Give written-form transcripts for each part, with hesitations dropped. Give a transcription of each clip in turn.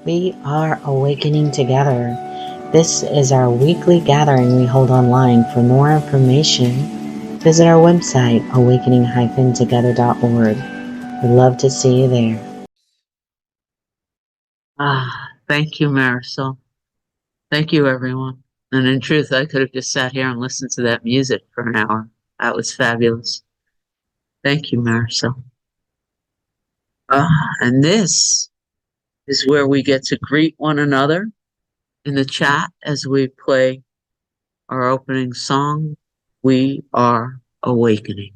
We are awakening together. This is our weekly gathering we hold online. For more information, visit our website, awakening-together.org. We'd love to see you there. Thank you, Marisol. Thank you, everyone. And in truth, I could have just sat here and listened to that music for an hour. That was fabulous. Thank you, Marisol. And this is where we get to greet one another in the chat as we play our opening song, We Are Awakening.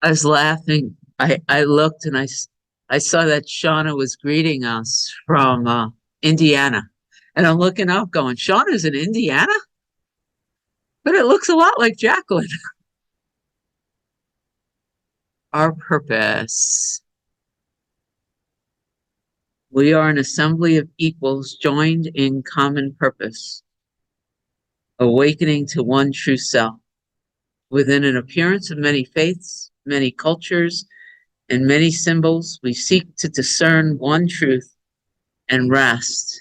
I was laughing. I looked and I saw that Shauna was greeting us from Indiana. And I'm looking up going, Shauna's in Indiana? But it looks a lot like Jacqueline. Our purpose. We are an assembly of equals joined in common purpose, awakening to one true self. Within an appearance of many faiths, many cultures, and many symbols, we seek to discern one truth and rest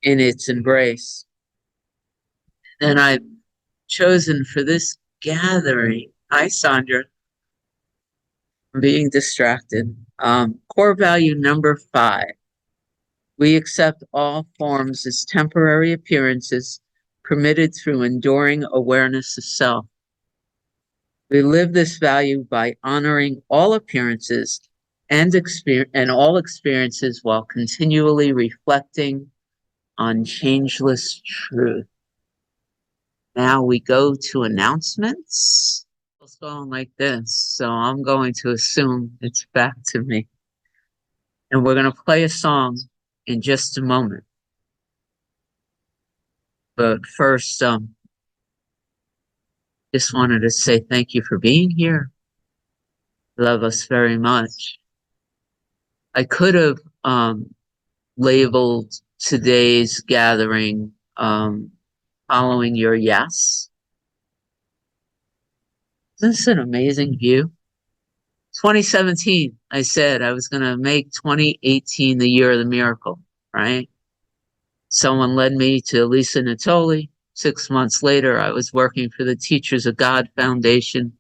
in its embrace. And I've chosen for this gathering, hi Sandra, I'm being distracted. Core value number 5. We accept all forms as temporary appearances permitted through enduring awareness of self. We live this value by honoring all appearances and all experiences while continually reflecting on changeless truth. Now we go to announcements. It's going like this, so I'm going to assume it's back to me. And we're going to play a song in just a moment. But first, just wanted to say thank you for being here. Love us very much. I could have labeled today's gathering following your yes. Isn't this an amazing view? 2017, I said I was going to make 2018 the year of the miracle, right? Someone led me to Lisa Natoli. 6 months later, I was working for the Teachers of God Foundation.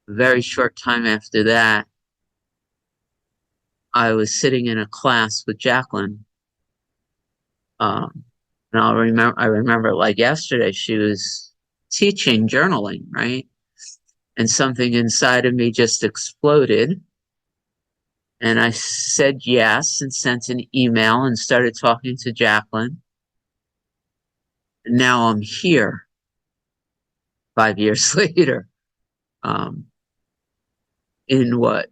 A very short time after that, I was sitting in a class with Jacqueline. And I remember like yesterday, she was teaching journaling, right? And something inside of me just exploded. And I said yes and sent an email and started talking to Jacqueline. And now I'm here 5 years later, in what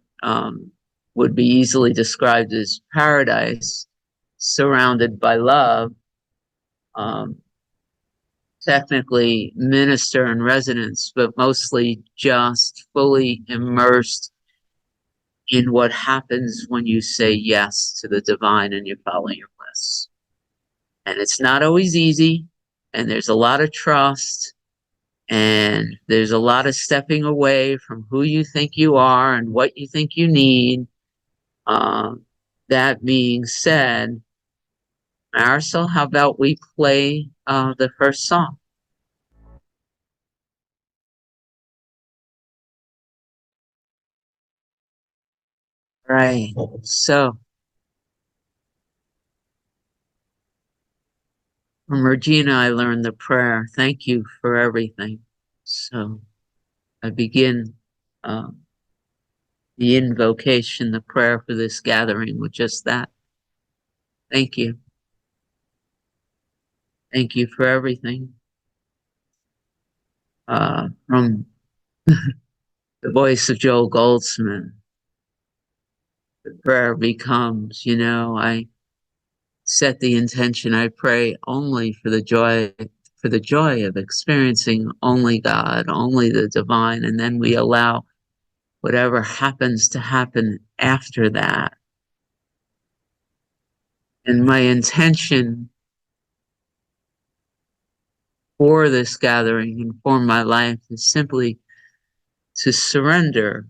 would be easily described as paradise, surrounded by love, technically minister in residence, but mostly just fully immersed in what happens when you say yes to the divine and you follow your bliss. And it's not always easy, and there's a lot of trust, and there's a lot of stepping away from who you think you are and what you think you need. That being said, Marisol, how about we play the first song? Right. So from Regina, I learned the prayer. Thank you for everything. So I begin the invocation, the prayer for this gathering with just that. Thank you. Thank you for everything. From the voice of Joel Goldsmith, the prayer becomes, I set the intention. I pray only for the joy of experiencing only God, only the divine, and then we allow whatever happens to happen after that. And my intention for this gathering and for my life is simply to surrender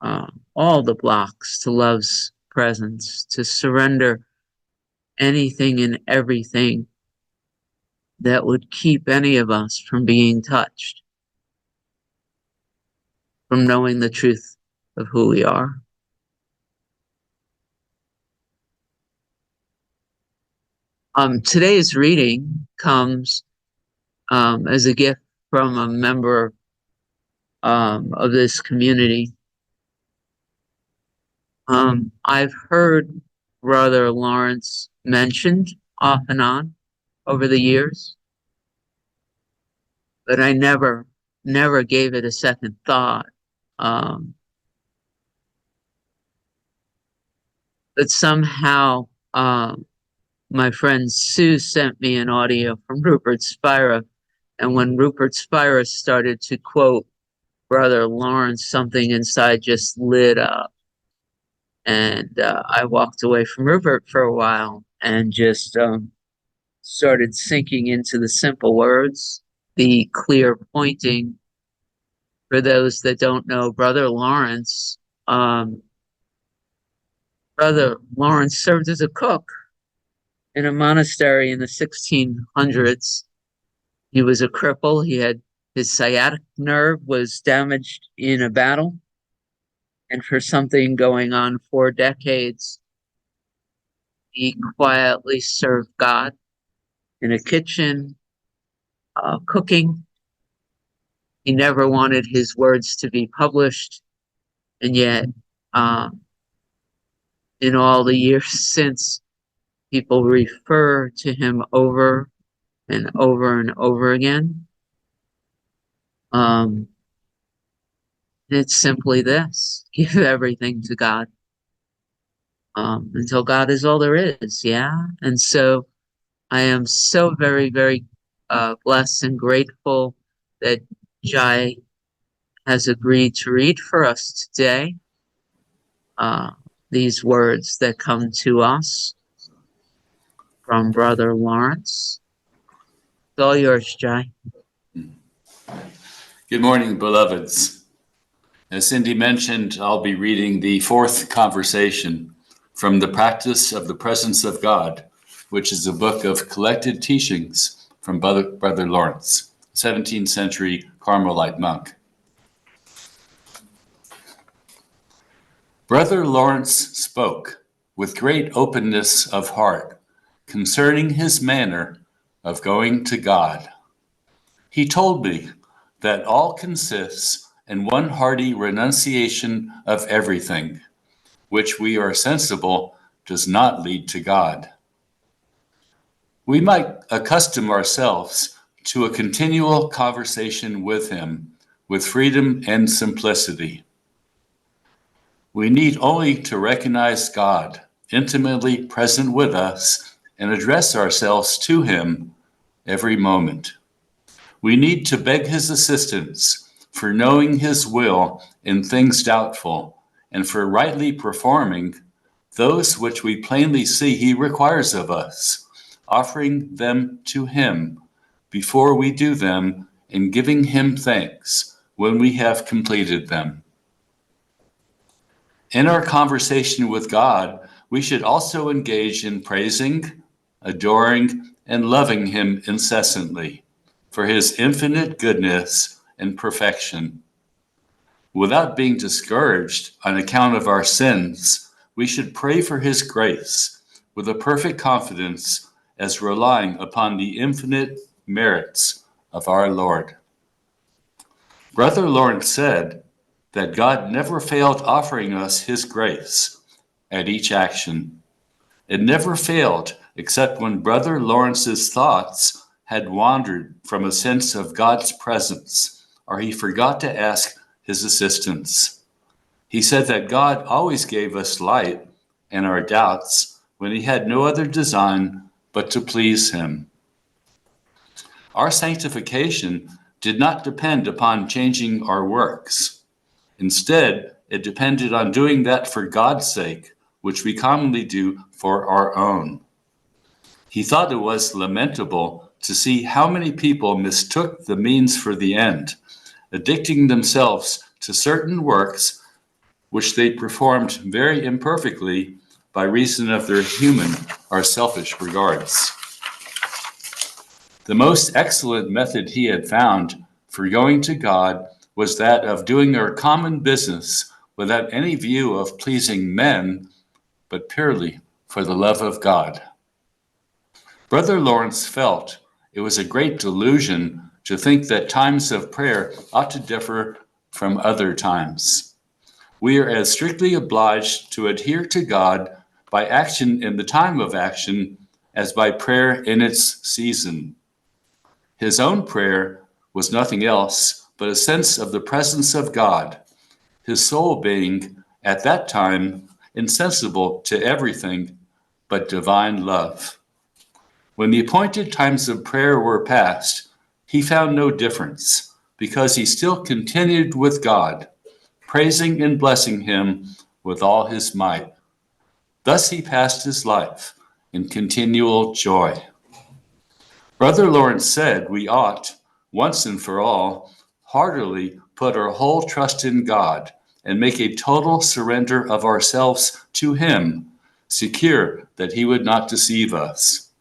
all the blocks to love's presence, to surrender anything and everything that would keep any of us from being touched, from knowing the truth of who we are. Today's reading comes as a gift from a member of this community. I've heard Brother Lawrence mentioned off and on over the years, but I never gave it a second thought. But somehow, my friend Sue sent me an audio from Rupert Spira, and when Rupert Spira started to quote Brother Lawrence, something inside just lit up. And I walked away from Rupert for a while and just started sinking into the simple words, the clear pointing. For those that don't know, Brother Lawrence served as a cook in a monastery in the 1600s. He was a cripple. His sciatic nerve was damaged in a battle. And for something going on 4 decades, he quietly served God in a kitchen, cooking. He never wanted his words to be published. And yet, in all the years since, people refer to him over and over and over again. It's simply this: give everything to God until God is all there is. Yeah. And so I am so very, very blessed and grateful that Jai has agreed to read for us today these words that come to us from Brother Lawrence. It's all yours, Jai. Good morning, beloveds. As Cyndi mentioned, I'll be reading the 4th conversation from the Practice of the Presence of God, which is a book of collected teachings from Brother Lawrence, 17th century Carmelite monk. Brother Lawrence spoke with great openness of heart concerning his manner of going to God. He told me that all consists in one hearty renunciation of everything, which we are sensible does not lead to God. We might accustom ourselves to a continual conversation with him with freedom and simplicity. We need only to recognize God intimately present with us and address ourselves to him every moment. We need to beg his assistance for knowing his will in things doubtful and for rightly performing those which we plainly see he requires of us, offering them to him before we do them and giving him thanks when we have completed them. In our conversation with God, we should also engage in praising, adoring, and loving him incessantly for his infinite goodness and perfection. Without being discouraged on account of our sins, we should pray for his grace with a perfect confidence as relying upon the infinite merits of our Lord. Brother Lawrence said that God never failed offering us his grace at each action. It never failed except when Brother Lawrence's thoughts had wandered from a sense of God's presence, or he forgot to ask his assistance. He said that God always gave us light in our doubts when he had no other design but to please him. Our sanctification did not depend upon changing our works. Instead, it depended on doing that for God's sake, which we commonly do for our own. He thought it was lamentable to see how many people mistook the means for the end, addicting themselves to certain works which they performed very imperfectly by reason of their human or selfish regards. The most excellent method he had found for going to God was that of doing our common business without any view of pleasing men, but purely for the love of God. Brother Lawrence felt it was a great delusion to think that times of prayer ought to differ from other times. We are as strictly obliged to adhere to God by action in the time of action as by prayer in its season. His own prayer was nothing else but a sense of the presence of God, his soul being, at that time, insensible to everything but divine love. When the appointed times of prayer were past, he found no difference, because he still continued with God, praising and blessing him with all his might. Thus he passed his life in continual joy. Brother Lawrence said we ought, once and for all, heartily put our whole trust in God and make a total surrender of ourselves to him, secure that he would not deceive us.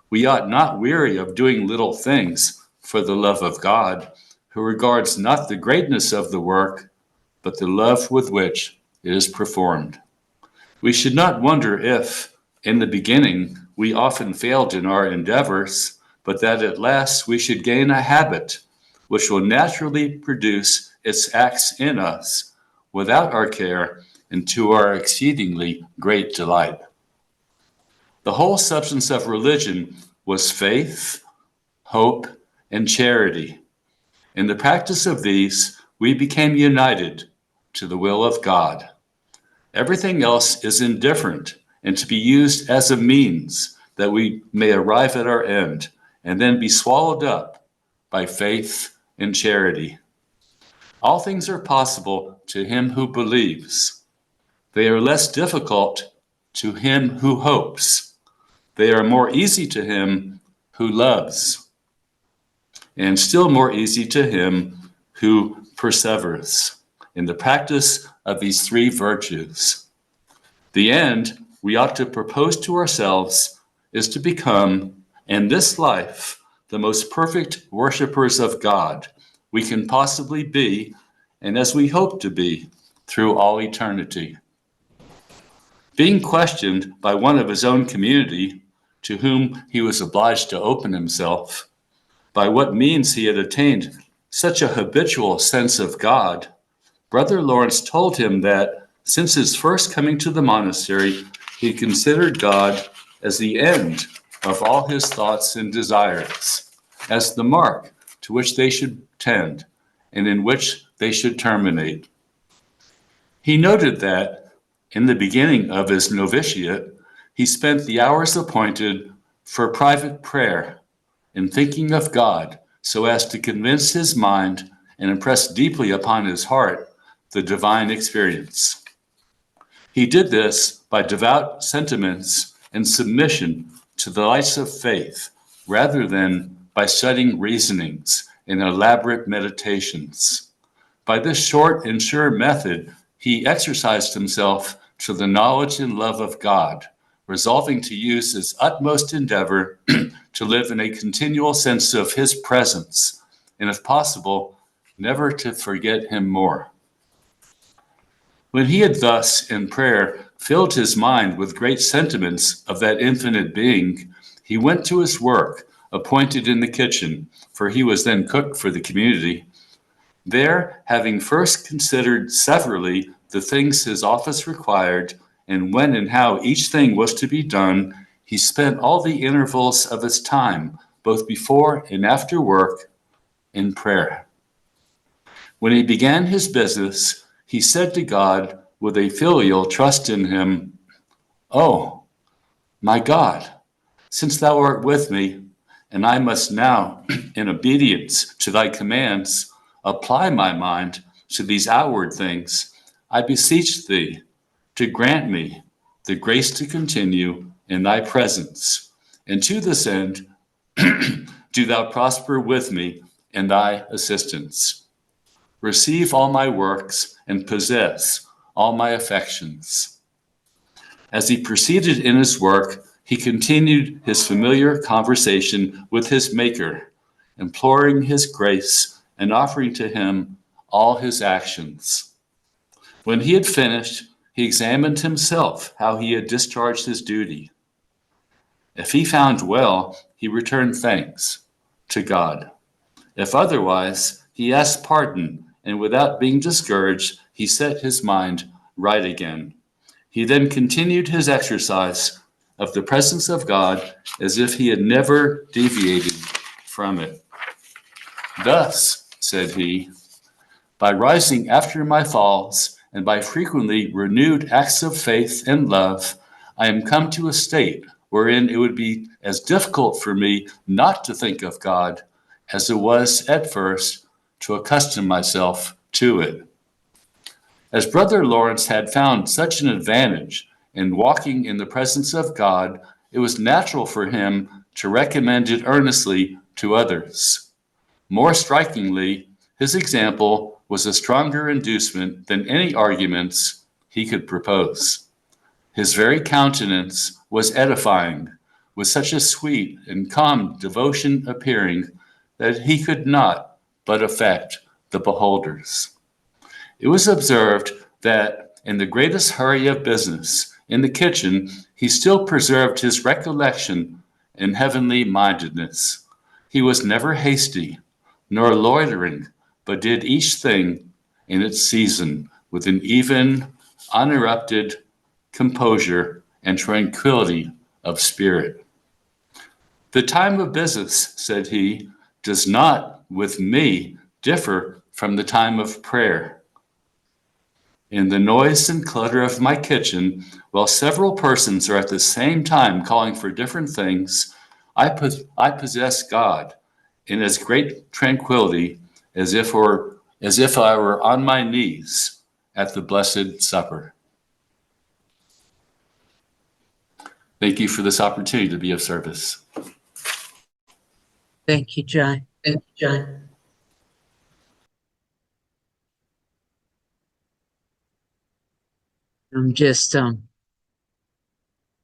We ought not weary of doing little things for the love of God, who regards not the greatness of the work, but the love with which it is performed. We should not wonder if, in the beginning, we often failed in our endeavors, but that at last we should gain a habit which will naturally produce its acts in us without our care and to our exceedingly great delight. The whole substance of religion was faith, hope, and charity. In the practice of these, we became united to the will of God. Everything else is indifferent and to be used as a means that we may arrive at our end and then be swallowed up by faith and charity. All things are possible to him who believes. They are less difficult to him who hopes. They are more easy to him who loves, and still more easy to him who perseveres in the practice of these three virtues. The end we ought to propose to ourselves is to become, in this life, the most perfect worshipers of God we can possibly be, and as we hope to be, through all eternity. Being questioned by one of his own community, to whom he was obliged to open himself, by what means he had attained such a habitual sense of God, Brother Lawrence told him that since his first coming to the monastery, he considered God as the end of all his thoughts and desires, as the mark to which they should tend and in which they should terminate. He noted that, in the beginning of his novitiate, he spent the hours appointed for private prayer in thinking of God so as to convince his mind and impress deeply upon his heart the divine experience. He did this by devout sentiments and submission to the lights of faith, rather than by studying reasonings and elaborate meditations. By this short and sure method, he exercised himself to the knowledge and love of God, resolving to use his utmost endeavor to live in a continual sense of his presence, and if possible, never to forget him more. When he had thus, in prayer, filled his mind with great sentiments of that infinite being, he went to his work, appointed in the kitchen, for he was then cook for the community. There, having first considered severally the things his office required, and when and how each thing was to be done, he spent all the intervals of his time, both before and after work, in prayer. When he began his business, he said to God with a filial trust in him, "Oh, my God, since thou art with me, and I must now, in obedience to thy commands, apply my mind to these outward things, I beseech thee to grant me the grace to continue in thy presence, and to this end do thou prosper with me in thy assistance. Receive all my works and possess all my affections. As he proceeded in his work, he continued his familiar conversation with his Maker, imploring his grace and offering to him all his actions. When he had finished, he examined himself how he had discharged his duty. If he found well, he returned thanks to God. If otherwise, he asked pardon, and without being discouraged, he set his mind right again. He then continued his exercise of the presence of God as if he had never deviated from it. Thus, said he, by rising after my falls and by frequently renewed acts of faith and love, I am come to a state wherein it would be as difficult for me not to think of God as it was at first to accustom myself to it. As Brother Lawrence had found such an advantage in walking in the presence of God, it was natural for him to recommend it earnestly to others. More strikingly, his example was a stronger inducement than any arguments he could propose. His very countenance was edifying, with such a sweet and calm devotion appearing that he could not but affect the beholders. It was observed that in the greatest hurry of business, in the kitchen, he still preserved his recollection and heavenly mindedness. He was never hasty, nor loitering, but did each thing in its season with an even, uninterrupted composure and tranquility of spirit. The time of business, said he, does not, with me, differ from the time of prayer. In the noise and clutter of my kitchen, while several persons are at the same time calling for different things, I possess God in as great tranquility as if I were on my knees at the Blessed Supper. Thank you for this opportunity to be of service. Thank you, John. Thank you, John. I'm just,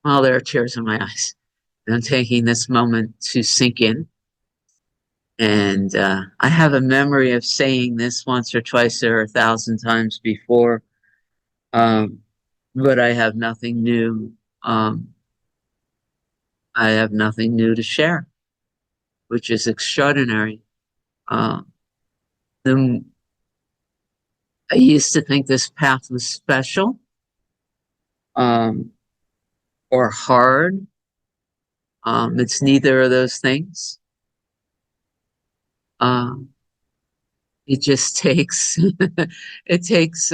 well, there are tears in my eyes. I'm taking this moment to sink in. And I have a memory of saying this once or twice or 1,000 times before, but I have nothing new. I have nothing new to share, which is extraordinary. I used to think this path was special, or hard. It's neither of those things. It just takes, it takes,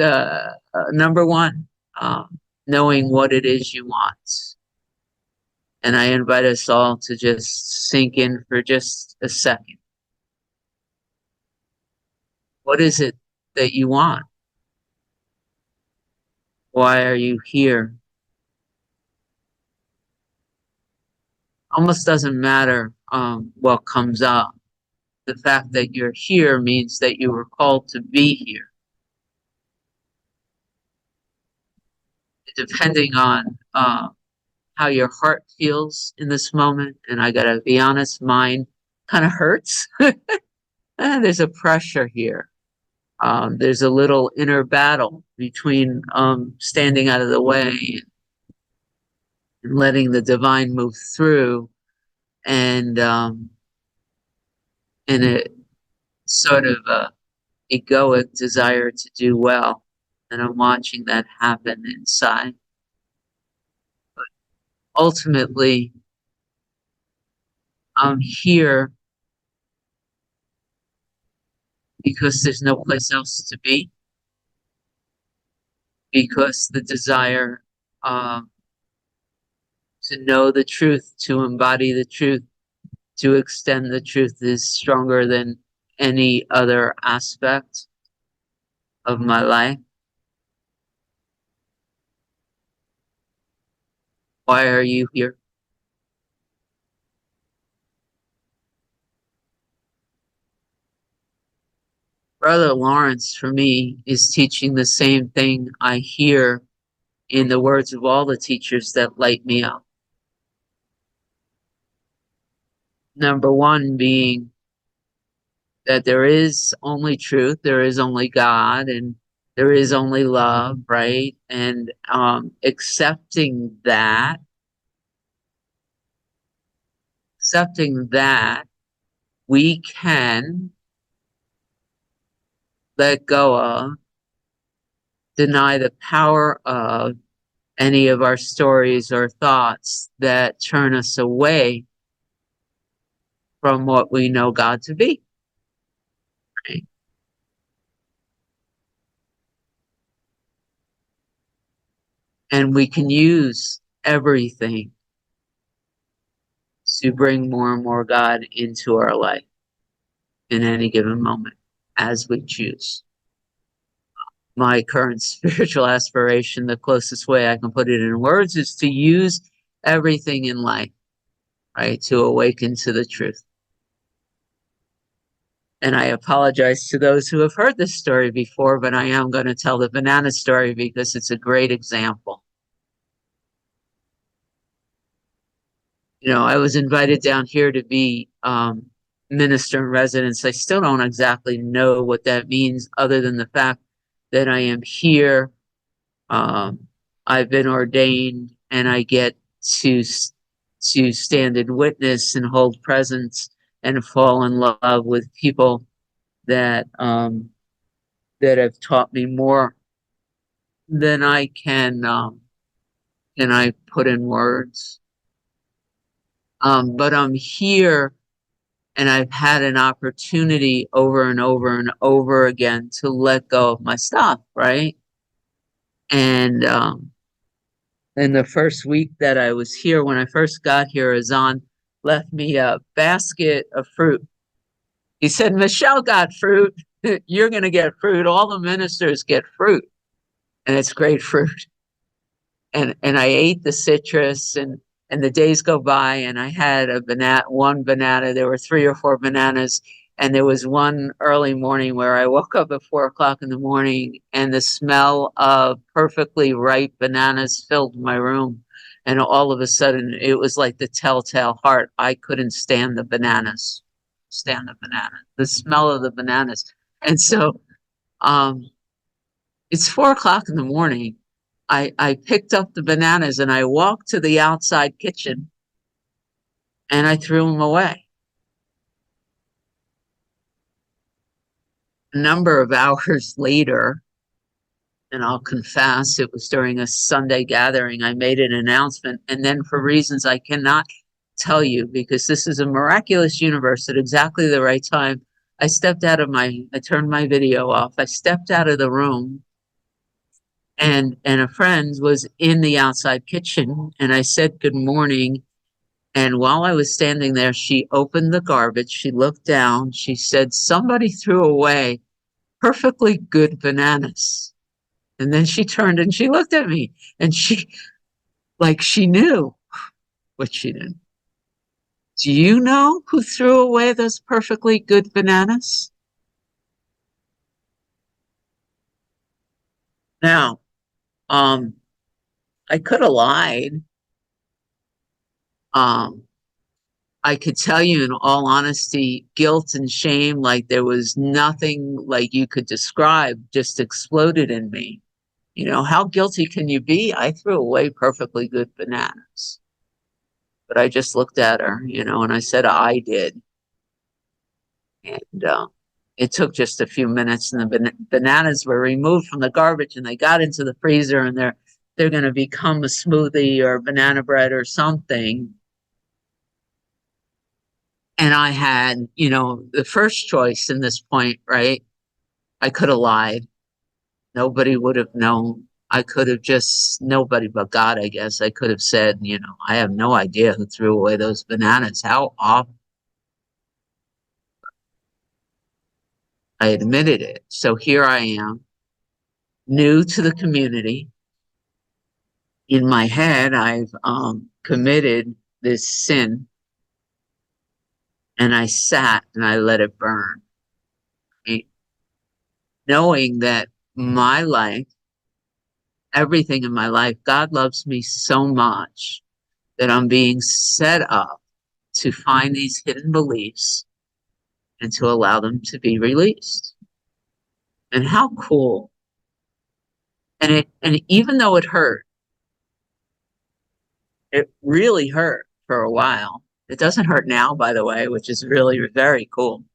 number one, knowing what it is you want. And I invite us all to just sink in for just a second. What is it that you want? Why are you here? Almost doesn't matter what comes up. The fact that you're here means that you were called to be here. Depending on how your heart feels in this moment, and I gotta be honest, mine kind of hurts. There's a pressure here. There's a little inner battle between standing out of the way and letting the divine move through, and a sort of egoic desire to do well. And I'm watching that happen inside. But ultimately, I'm here because there's no place else to be. Because the desire to know the truth, to embody the truth, to extend the truth is stronger than any other aspect of my life. Why are you here? Brother Lawrence, for me, is teaching the same thing I hear in the words of all the teachers that light me up. Number one being that there is only truth, there is only God, and there is only love, right? And accepting that, we can let go of, deny the power of any of our stories or thoughts that turn us away from what we know God to be. Right? And we can use everything to bring more and more God into our life in any given moment as we choose. My current spiritual aspiration, the closest way I can put it in words, is to use everything in life, right, to awaken to the truth. And I apologize to those who have heard this story before, but I am going to tell the banana story because it's a great example. You know, I was invited down here to be minister in residence. I still don't exactly know what that means, other than the fact that I am here. I've been ordained, and I get to stand in witness and hold presence and fall in love with people that that have taught me more than I can put in words. But I'm here, and I've had an opportunity over and over and over again to let go of my stuff, right? And in the first week that I was here, when I first got here, Azan left me a basket of fruit. He said, Michelle got fruit. You're going to get fruit. All the ministers get fruit, and it's great fruit. And I ate the citrus, and the days go by, and I had one banana. There were 3 or 4 bananas, and there was one early morning where I woke up at 4 o'clock in the morning, and the smell of perfectly ripe bananas filled my room. And all of a sudden, it was like the telltale heart. I couldn't stand the bananas, the smell of the bananas. And so, it's 4 o'clock in the morning. I picked up the bananas and I walked to the outside kitchen and I threw them away. A number of hours later, and I'll confess, it was during a Sunday gathering, I made an announcement. And then, for reasons I cannot tell you, because this is a miraculous universe, at exactly the right time, I turned my video off. I stepped out of the room, and a friend was in the outside kitchen, and I said good morning. And while I was standing there, she opened the garbage, she looked down, she said, somebody threw away perfectly good bananas. And then she turned and she looked at me, and she knew what she did. Do you know who threw away those perfectly good bananas? Now, I could have lied. I could tell you in all honesty, guilt and shame, like there was nothing like you could describe, just exploded in me. You know, how guilty can you be? I threw away perfectly good bananas. But I just looked at her, and I said, I did. And it took just a few minutes, and the bananas were removed from the garbage, and they got into the freezer, and they're going to become a smoothie or banana bread or something. And I had, the first choice in this point, right? I could have lied. Nobody would have known. I could have nobody but God, I guess. I could have said, I have no idea who threw away those bananas. How awful. I admitted it. So here I am, new to the community. In my head, I've committed this sin, and I sat and I let it burn. Right? knowing that my life, everything in my life, God loves me so much that I'm being set up to find these hidden beliefs and to allow them to be released. And how cool. And even though it hurt, it really hurt for a while. It doesn't hurt now, by the way, which is really very cool.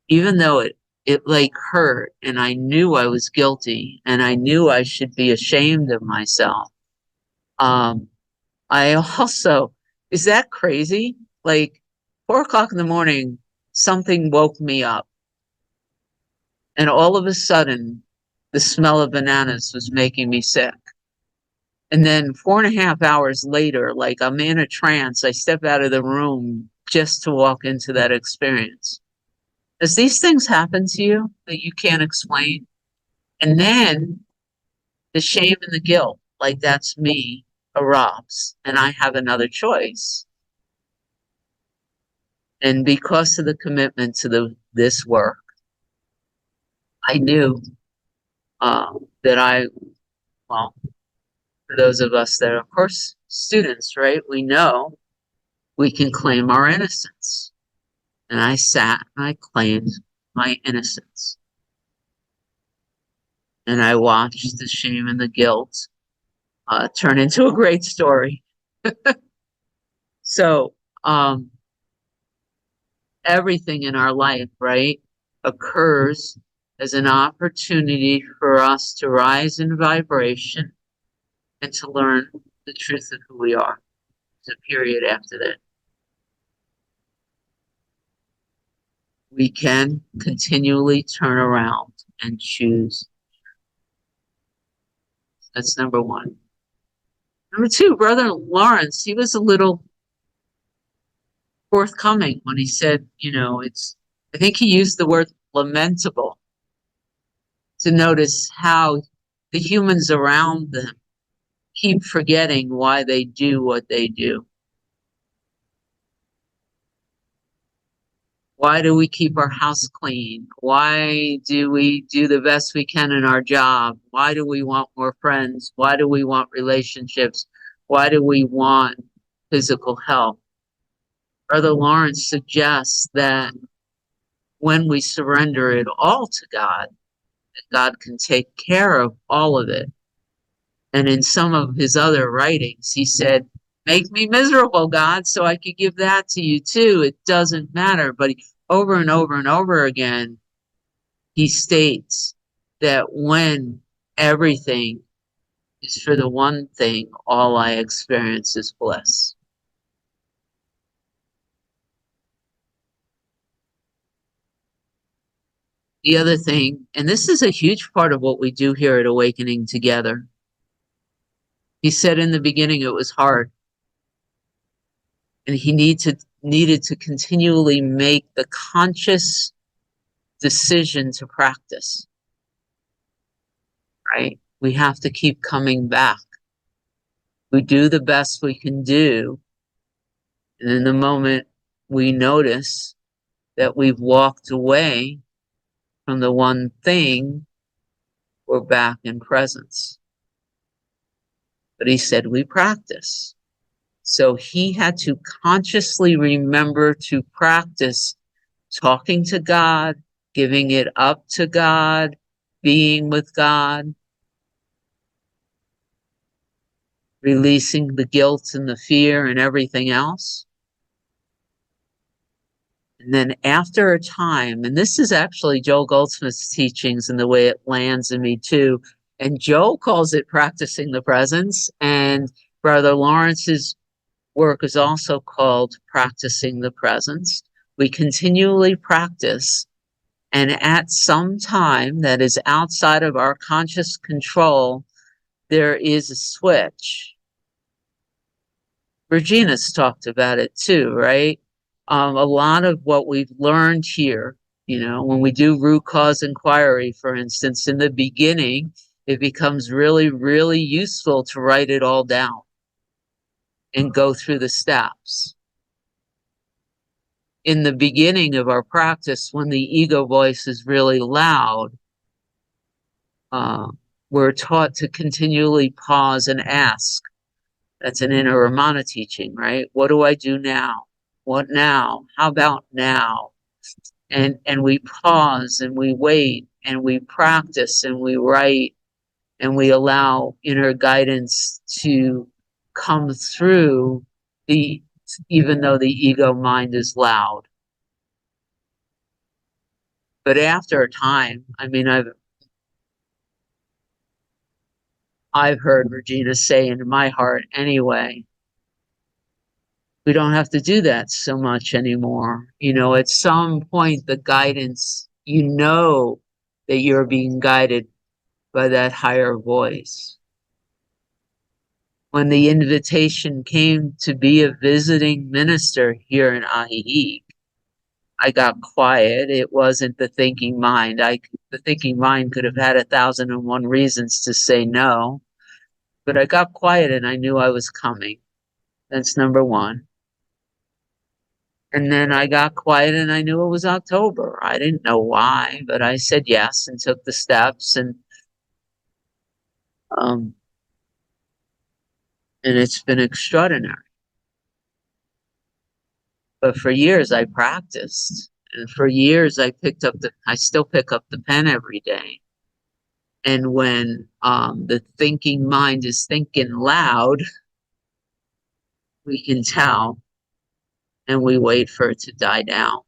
Even though it like hurt and I knew I was guilty and I knew I should be ashamed of myself. I also, is that crazy? Like 4 o'clock in the morning, something woke me up. And all of a sudden, the smell of bananas was making me sick. And then 4.5 hours later, like I'm in a trance, I step out of the room just to walk into that experience. As these things happen to you that you can't explain, and then the shame and the guilt, like that's me, erupts, and I have another choice. And because of the commitment to this work, I knew that well, for those of us that are, of course, students, right? We know we can claim our innocence. And I sat and I claimed my innocence. And I watched the shame and the guilt turn into a great story. So, everything in our life, right, occurs as an opportunity for us to rise in vibration and to learn the truth of who we are. There's a period after that. We can continually turn around and choose. That's number one. Number two, Brother Lawrence, he was a little forthcoming when he said, I think he used the word lamentable to notice how the humans around them keep forgetting why they do what they do. Why do we keep our house clean? Why do we do the best we can in our job? Why do we want more friends? Why do we want relationships? Why do we want physical health? Brother Lawrence suggests that when we surrender it all to God, that God can take care of all of it. And in some of his other writings, he said, make me miserable, God, so I could give that to you too. It doesn't matter. But over and over and over again, he states that when everything is for the one thing, all I experience is bliss. The other thing, and this is a huge part of what we do here at Awakening Together, he said in the beginning it was hard. And he needed to continually make the conscious decision to practice. Right? We have to keep coming back. We do the best we can do. And in the moment we notice that we've walked away from the one thing, we're back in presence. But he said we practice. So he had to consciously remember to practice talking to God, giving it up to God, being with God, releasing the guilt and the fear and everything else. And then after a time, and this is actually Joel Goldsmith's teachings and the way it lands in me too, and Joel calls it practicing the presence, and Brother Lawrence's work is also called practicing the presence. We continually practice, and at some time that is outside of our conscious control, there is a switch. Regina's talked about it too, right? A lot of what we've learned here, when we do root cause inquiry, for instance, in the beginning, it becomes really, really useful to write it all down and go through the steps. In the beginning of our practice, when the ego voice is really loud, we're taught to continually pause and ask. That's an inner Ramana teaching, right? What do I do now? What now? How about now? And we pause and we wait and we practice and we write and we allow inner guidance to come through the even though the ego mind is loud. But after a time, I mean, I've heard Regina say in my heart anyway, we don't have to do that so much anymore. You know, at some point, the guidance, you know that you're being guided by that higher voice. When the invitation came to be a visiting minister here in Ahihi, I got quiet. It wasn't the thinking mind. The thinking mind could have had 1,001 reasons to say no, but I got quiet and I knew I was coming. That's number one. And then I got quiet and I knew it was October. I didn't know why, but I said yes and took the steps, and it's been extraordinary. But for years I practiced, and for years I still pick up the pen every day. And when the thinking mind is thinking loud, we can tell, and we wait for it to die down.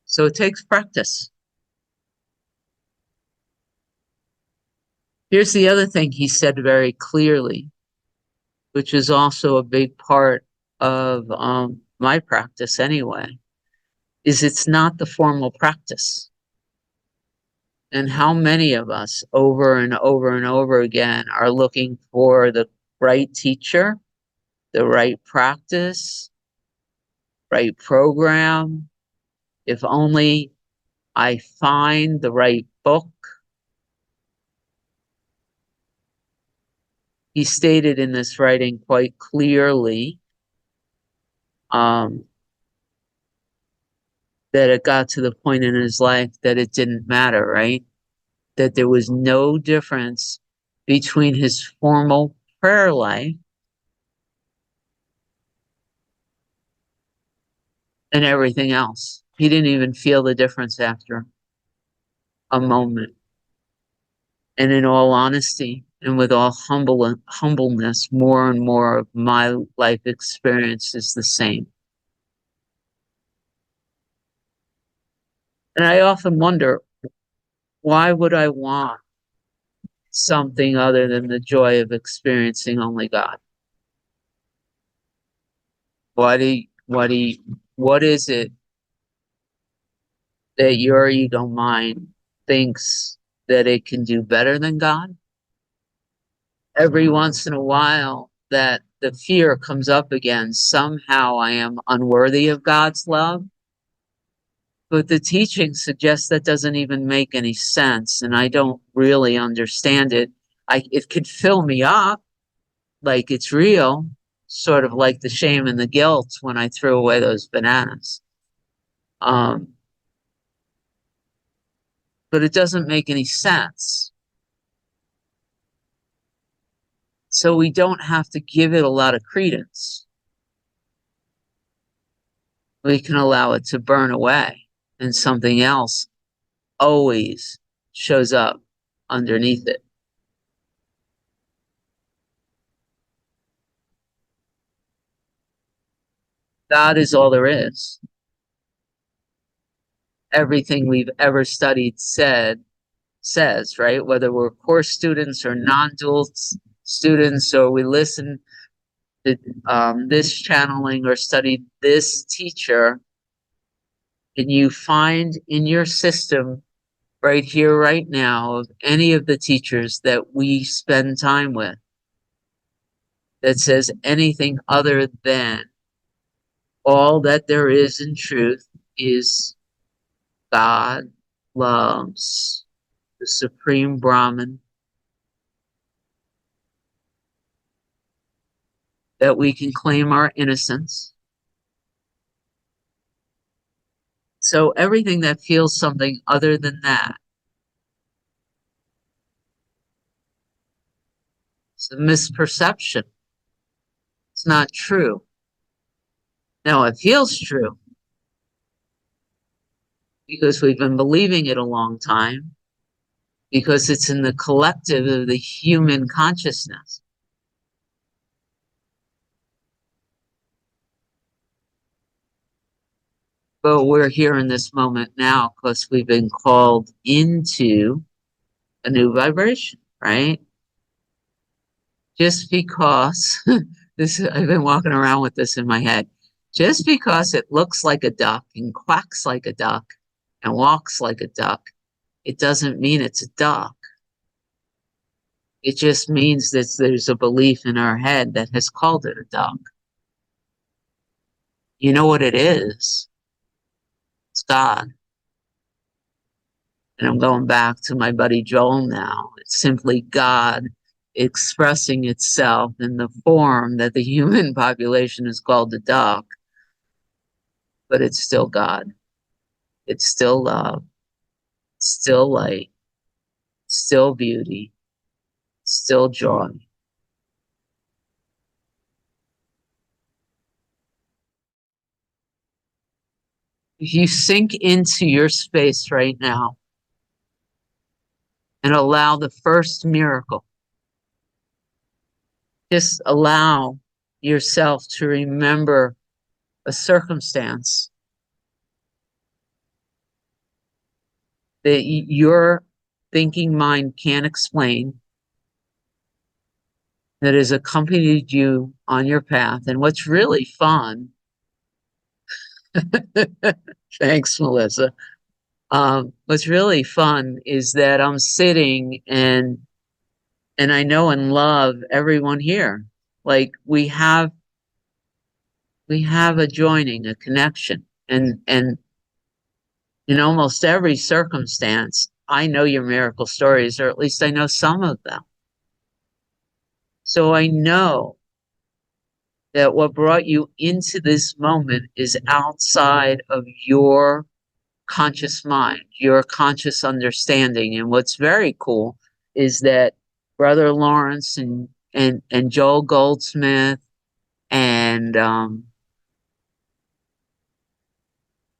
So it takes practice. Here's the other thing he said very clearly, which is also a big part of my practice anyway, is it's not the formal practice. And how many of us over and over and over again are looking for the right teacher, the right practice, right program. If only I find the right book. He stated in this writing quite clearly that it got to the point in his life that it didn't matter, right? That there was no difference between his formal prayer life and everything else. He didn't even feel the difference after a moment. And in all honesty, and with all humbleness, more and more of my life experience is the same. And I often wonder, why would I want something other than the joy of experiencing only God? What is it that your ego mind thinks that it can do better than God? Every once in a while, that the fear comes up again. Somehow I am unworthy of God's love. But the teaching suggests that doesn't even make any sense, and I don't really understand it. It could fill me up like it's real, sort of like the shame and the guilt when I threw away those bananas. But it doesn't make any sense. So we don't have to give it a lot of credence. We can allow it to burn away, and something else always shows up underneath it. God is all there is. Everything we've ever studied says, right? Whether we're course students or non-dual students, or we listen to this channeling or study this teacher, and you find in your system right here, right now, of any of the teachers that we spend time with that says anything other than all that there is in truth is God loves the Supreme Brahman, that we can claim our innocence. So everything that feels something other than that, it's a misperception. It's not true. Now it feels true because we've been believing it a long time, because it's in the collective of the human consciousness. But we're here in this moment now because we've been called into a new vibration, right? Just because I've been walking around with this in my head. Just because it looks like a duck and quacks like a duck and walks like a duck, it doesn't mean it's a duck. It just means that there's a belief in our head that has called it a duck. You know what it is? It's God. And I'm going back to my buddy Joel now. It's simply God expressing itself in the form that the human population is called the duck, but it's still God. It's still love, still light, still beauty, still joy. If you sink into your space right now and allow the first miracle, just allow yourself to remember a circumstance that your thinking mind can't explain, that has accompanied you on your path. And what's really fun, thanks, Melissa. What's really fun is that I'm sitting and I know and love everyone here. Like we have a joining, a connection, and in almost every circumstance, I know your miracle stories, or at least I know some of them. So I know that what brought you into this moment is outside of your conscious mind, your conscious understanding. And what's very cool is that Brother Lawrence and Joel Goldsmith and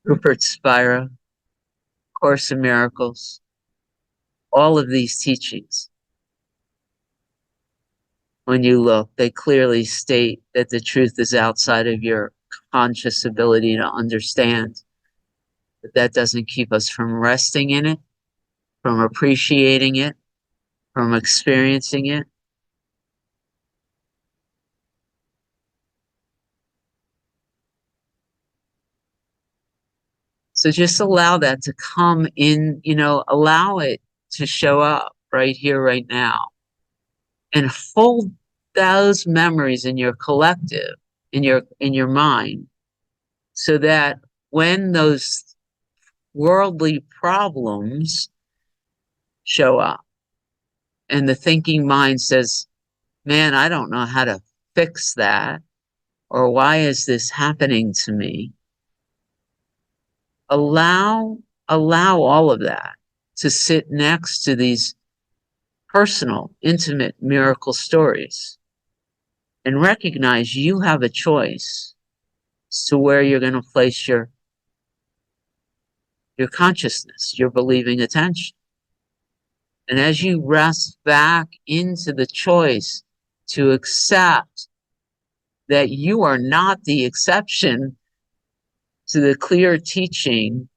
Rupert Spira, Course in Miracles, all of these teachings, when you look, they clearly state that the truth is outside of your conscious ability to understand. But that doesn't keep us from resting in it, from appreciating it, from experiencing it. So just allow that to come in, allow it to show up right here, right now. And hold those memories in your collective, in your mind, so that when those worldly problems show up and the thinking mind says, man, I don't know how to fix that, or why is this happening to me? Allow all of that to sit next to these personal, intimate miracle stories and recognize you have a choice as to where you're going to place your consciousness, your believing attention. And as you rest back into the choice to accept that you are not the exception to the clear teaching,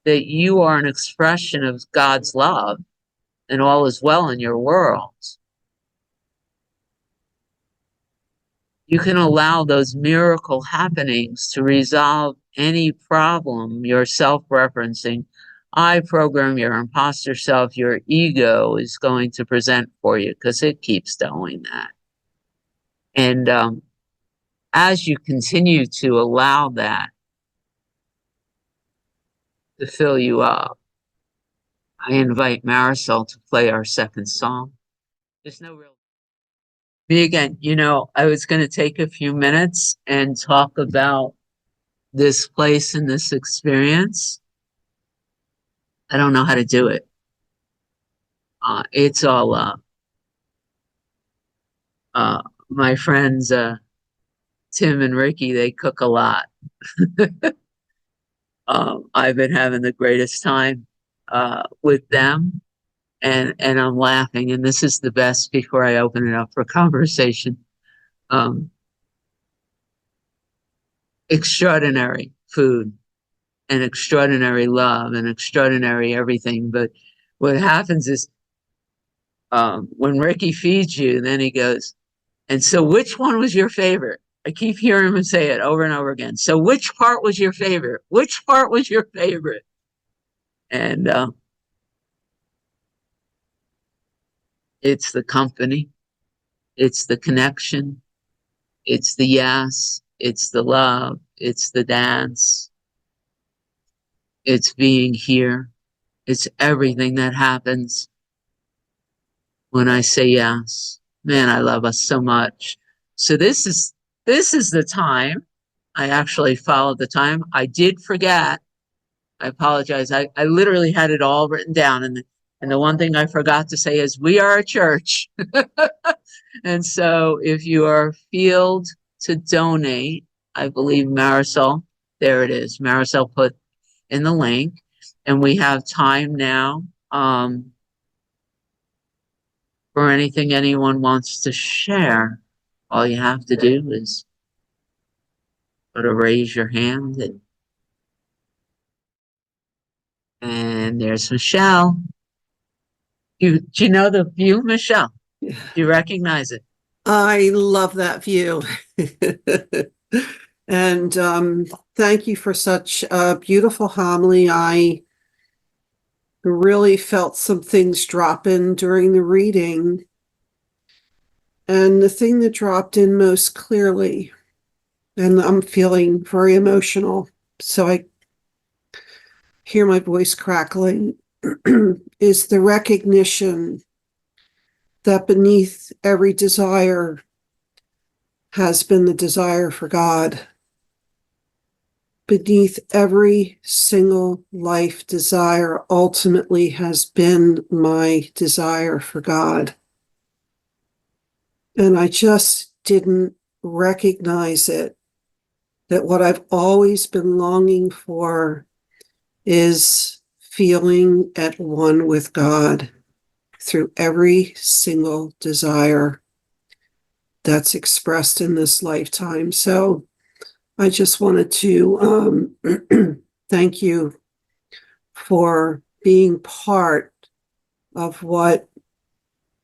that you are an expression of God's love and all is well in your world, you can allow those miracle happenings to resolve any problem you're self-referencing. I program your imposter self, your ego is going to present for you, because it keeps doing that. And as you continue to allow that to fill you up, I invite Marisol to play our second song. There's no real... Me again, I was going to take a few minutes and talk about this place and this experience, I don't know how to do it. It's all my friends Tim and Ricky, they cook a lot. I've been having the greatest time with them, and I'm laughing. And this is the best before I open it up for conversation. Um, Extraordinary food and extraordinary love and extraordinary everything. But what happens is when Ricky feeds you, then he goes, and so which one was your favorite? I keep hearing him say it over and over again. So which part was your favorite? Which part was your favorite? And it's the company, it's the connection, it's the yes, it's the love, it's the dance, it's being here, it's everything that happens when I say yes. Man, I love us so much. So this is the time. I actually followed the time. I did forget. I apologize. I literally had it all written down, and the one thing I forgot to say is we are a church. And so if you are field to donate, I believe Marisol, there it is. Marisol put in the link, and we have time now for anything anyone wants to share. All you have to do is sort of raise your hand, and there's Michelle. Do you know the view, Michelle? Do you recognize it? I love that view. And thank you for such a beautiful homily. I really felt some things drop in during the reading. And the thing that dropped in most clearly, and I'm feeling very emotional, so I hear my voice crackling, is the recognition that beneath every desire has been the desire for God. Beneath every single life desire ultimately has been my desire for God. And I just didn't recognize it, that what I've always been longing for is feeling at one with God through every single desire that's expressed in this lifetime. So I just wanted to thank you for being part of what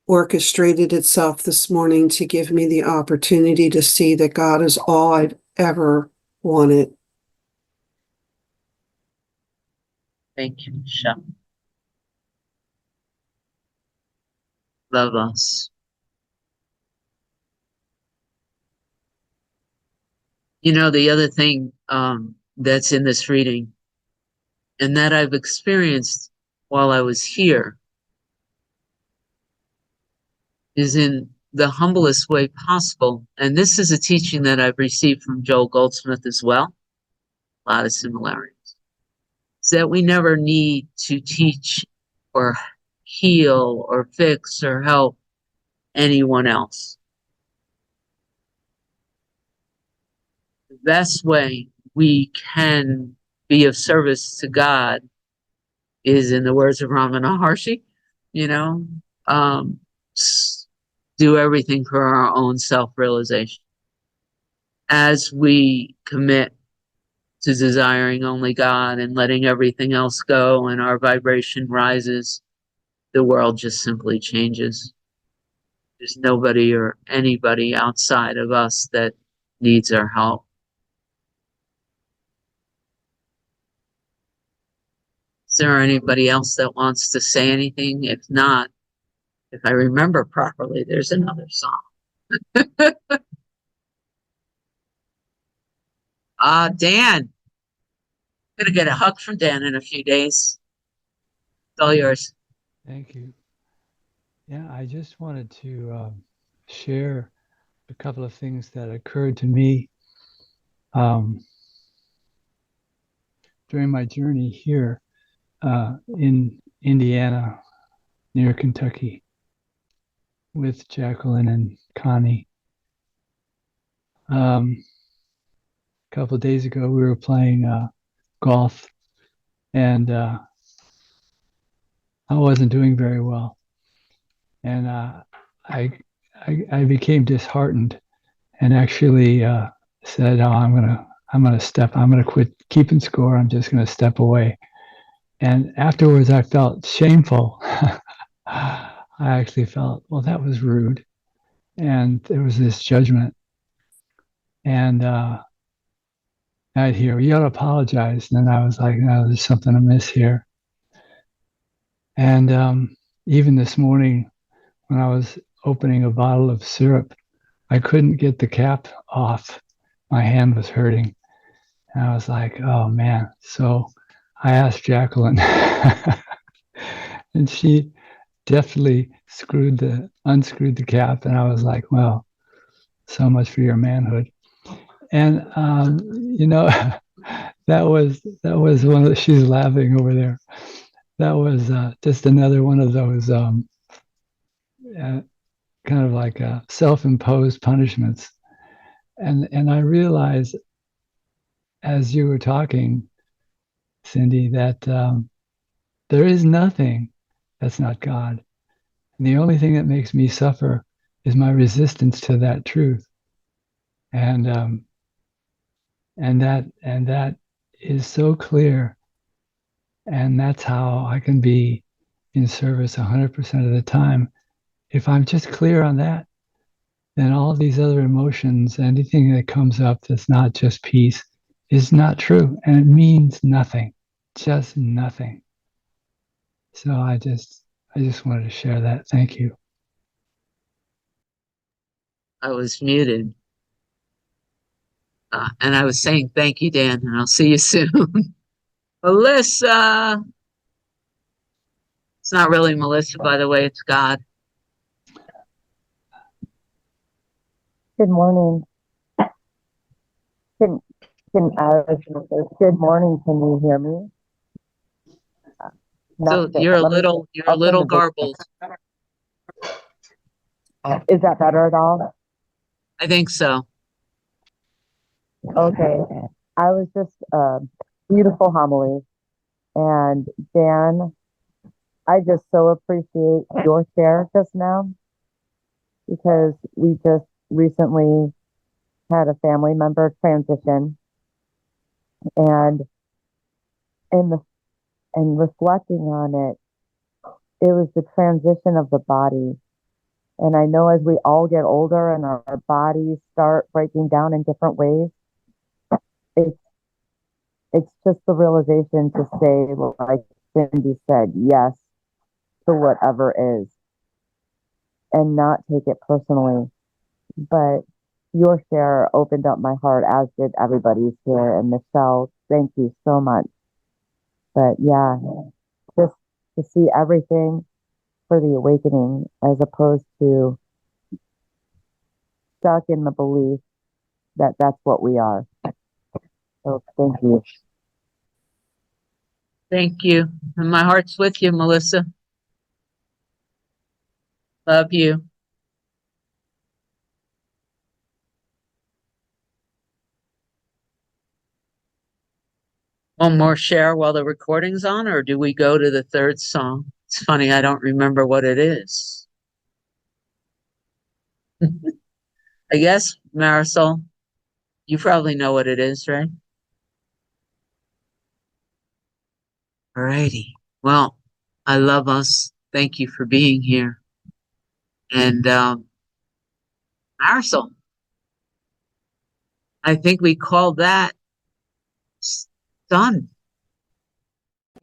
orchestrated itself this morning to give me the opportunity to see that God is all I've ever wanted. Thank you, Michelle. Love us. You know, the other thing that's in this reading, and that I've experienced while I was here, is in the humblest way possible. And this is a teaching that I've received from Joel Goldsmith as well. A lot of similarities. Is that we never need to teach or heal or fix or help anyone else. The best way we can be of service to God is, in the words of Ramana Maharshi, you know, um, do everything for our own self-realization. As we commit to desiring only God and letting everything else go and our vibration rises, the world just simply changes. There's nobody or anybody outside of us that needs our help. Is there anybody else that wants to say anything? If not, if I remember properly, there's another song. Dan. I'm gonna get a hug from Dan in a few days. It's all yours. Thank you. Yeah, I just wanted to share a couple of things that occurred to me. during my journey here in Indiana, near Kentucky, with Jacqueline and Connie. A couple of days ago, we were playing golf, and I wasn't doing very well, and I became disheartened, and actually said, "Oh, I'm gonna quit keeping score. I'm just gonna step away." And afterwards, I felt shameful. I actually felt, well, that was rude, and there was this judgment, and I'd hear, you ought to apologize. And then I was like, no, there's something amiss here. And even this morning, when I was opening a bottle of syrup, I couldn't get the cap off. My hand was hurting. And I was like, oh man. So I asked Jacqueline, and she deftly unscrewed the cap. And I was like, well, so much for your manhood. And that was one of she's laughing over there. That was just another one of those kind of like self-imposed punishments. And I realized as you were talking, Cyndi, that there is nothing that's not God. And the only thing that makes me suffer is my resistance to that truth. And that is so clear. And that's how I can be in service 100% of the time. If I'm just clear on that, then all these other emotions, anything that comes up that's not just peace, is not true. And it means nothing, just nothing. So I just wanted to share that. Thank you. I was muted. And I was saying, thank you, Dan, and I'll see you soon. Melissa. It's not really Melissa, by the way, it's God. Good morning. Good morning. Can you hear me? So you're a little garbled. Is that better at all? I think so. Okay. I was just beautiful homily. And Dan, I just so appreciate your share just now, because we just recently had a family member transition, and reflecting on it, it was the transition of the body. And I know as we all get older and our bodies start breaking down in different ways, it's just the realization to say, like Cyndi said, yes to whatever is, and not take it personally. But your share opened up my heart, as did everybody's here. And Michelle, thank you so much. But yeah, just to see everything for the awakening, as opposed to stuck in the belief that that's what we are. So thank you. Thank you. And my heart's with you, Melissa. Love you. One more share while the recording's on, or do we go to the third song? It's funny, I don't remember what it is. I guess, Marisol, you probably know what it is, right? All righty. Well, I love us. Thank you for being here. And Marisol, I think we called that done.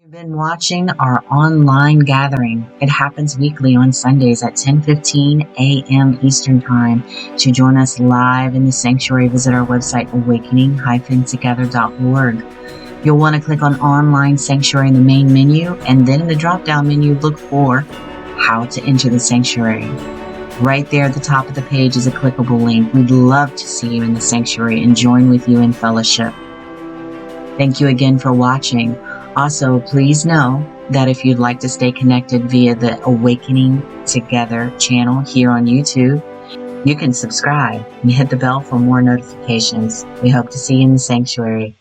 You've been watching our online gathering. It happens weekly on Sundays at 10:15 a.m. Eastern Time. To join us live in the sanctuary, visit our website, awakening-together.org. You'll want to click on Online Sanctuary in the main menu, and then in the drop-down menu, look for How to Enter the Sanctuary. Right there at the top of the page is a clickable link. We'd love to see you in the sanctuary and join with you in fellowship. Thank you again for watching. Also, please know that if you'd like to stay connected via the Awakening Together channel here on YouTube, you can subscribe and hit the bell for more notifications. We hope to see you in the sanctuary.